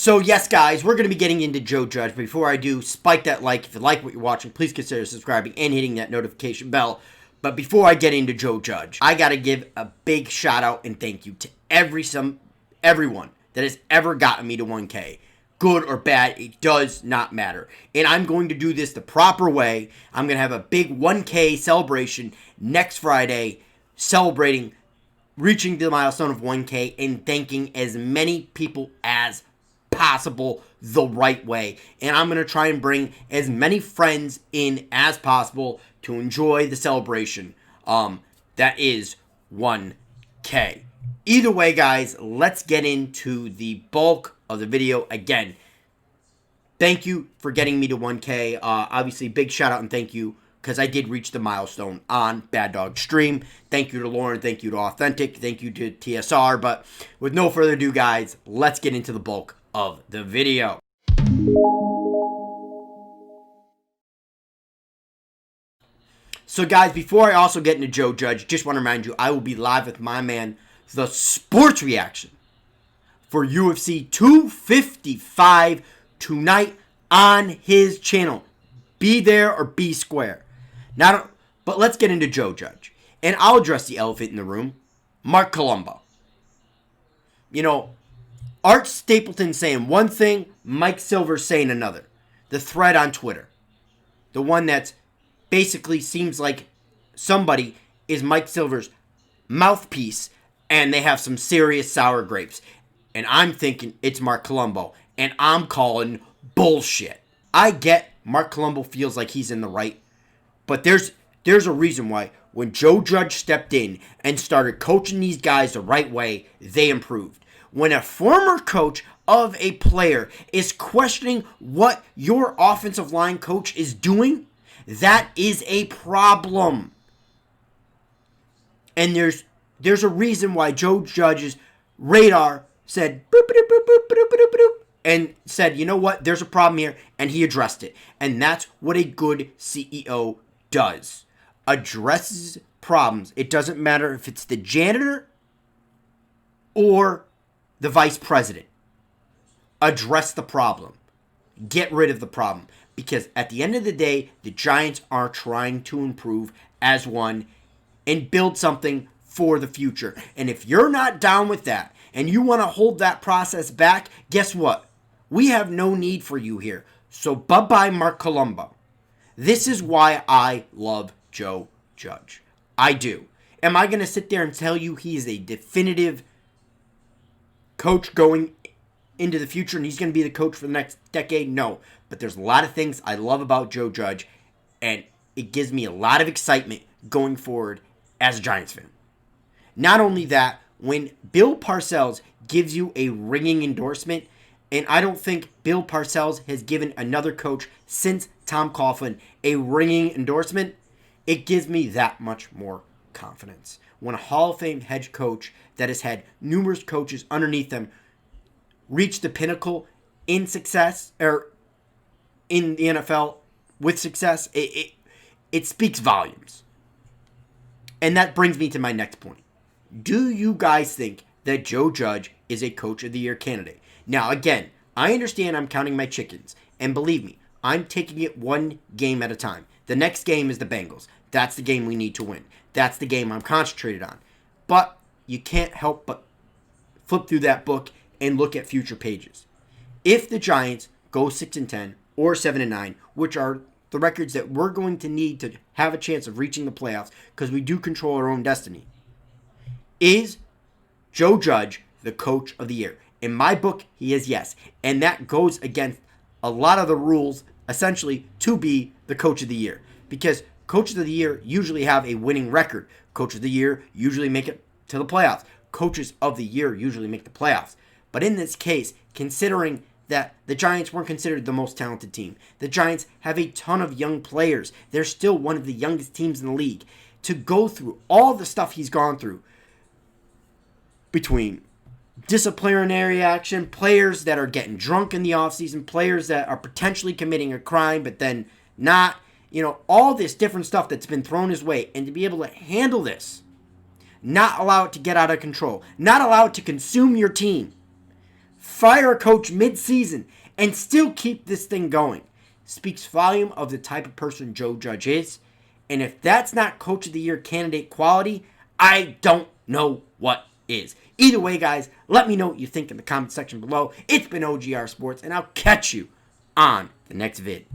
So, yes, guys, we're going to be getting into Joe Judge. But before I do, spike that like. If you like what you're watching, please consider subscribing and hitting that notification bell. But before I get into Joe Judge, I got to give a big shout out and thank you to everyone that has ever gotten me to 1K. Good or bad, it does not matter. And I'm going to do this the proper way. I'm going to have a big 1K celebration next Friday, celebrating reaching the milestone of 1K and thanking as many people as possible the right way. And I'm going to try and bring as many friends in as possible to enjoy the celebration. That is 1K. Either way, guys, let's get into the bulk of the video. Again, thank you for getting me to 1K. Obviously, big shout out and thank you because I did reach the milestone on Bad Dog Stream. Thank you to Lauren. Thank you to Authentic. Thank you to TSR. But with no further ado, guys, let's get into the bulk of the video. So, guys, before I also get into Joe Judge, just want to remind you, I will be live with my man, The Sports Reaction, for UFC 255 tonight on his channel. Be there or be square. But let's get into Joe Judge. And I'll address the elephant in the room, Marc Colombo. You know, Art Stapleton saying one thing, Mike Silver saying another. The thread on Twitter. The one that basically seems like somebody is Mike Silver's mouthpiece and they have some serious sour grapes. And I'm thinking it's Marc Colombo. And I'm calling bullshit. I get Marc Colombo feels like he's in the right. But there's a reason why when Joe Judge stepped in and started coaching these guys the right way, they improved. When a former coach of a player is questioning what your offensive line coach is doing, that is a problem. And there's a reason why Joe Judge's radar said boop, boop, boop, boop, boop, boop, boop, and said, you know what, there's a problem here, and he addressed it. And that's what a good CEO does. Addresses problems. It doesn't matter if it's the janitor or the vice president. Address the problem. Get rid of the problem. Because at the end of the day, the Giants are trying to improve as one and build something for the future. And if you're not down with that and you want to hold that process back, guess what? We have no need for you here. So bye-bye, Marc Colombo. This is why I love Joe Judge. I do. Am I going to sit there and tell you he's a definitive coach going into the future and he's going to be the coach for the next decade? No. But there's a lot of things I love about Joe Judge, and it gives me a lot of excitement going forward as a Giants fan. Not only that, when Bill Parcells gives you a ringing endorsement, and I don't think Bill Parcells has given another coach since Tom Coughlin a ringing endorsement, it gives me that much more confidence. When a Hall of Fame head coach that has had numerous coaches underneath them reach the pinnacle in success, or in the NFL with success, it speaks volumes. And that brings me to my next point. Do you guys think that Joe Judge is a Coach of the Year candidate? Now, again, I understand I'm counting my chickens. And believe me, I'm taking it one game at a time. The next game is the Bengals. That's the game we need to win. That's the game I'm concentrated on. But you can't help but flip through that book and look at future pages. If the Giants go 6-10 or 7-9, which are the records that we're going to need to have a chance of reaching the playoffs because we do control our own destiny, is Joe Judge the Coach of the Year? In my book, he is yes. And that goes against a lot of the rules, essentially, to be the Coach of the Year. Because Coaches of the Year usually have a winning record. Coach of the Year usually make it to the playoffs. Coaches of the Year usually make the playoffs. But in this case, considering that the Giants weren't considered the most talented team, the Giants have a ton of young players. They're still one of the youngest teams in the league. To go through all the stuff he's gone through, between disciplinary action, players that are getting drunk in the offseason, players that are potentially committing a crime but then not, all this different stuff that's been thrown his way, and to be able to handle this, not allow it to get out of control, not allow it to consume your team, fire a coach mid-season, and still keep this thing going speaks volume of the type of person Joe Judge is. And if that's not Coach of the Year candidate quality, I don't know what is. Either way, guys, let me know what you think in the comment section below. It's been OGR Sports, and I'll catch you on the next vid.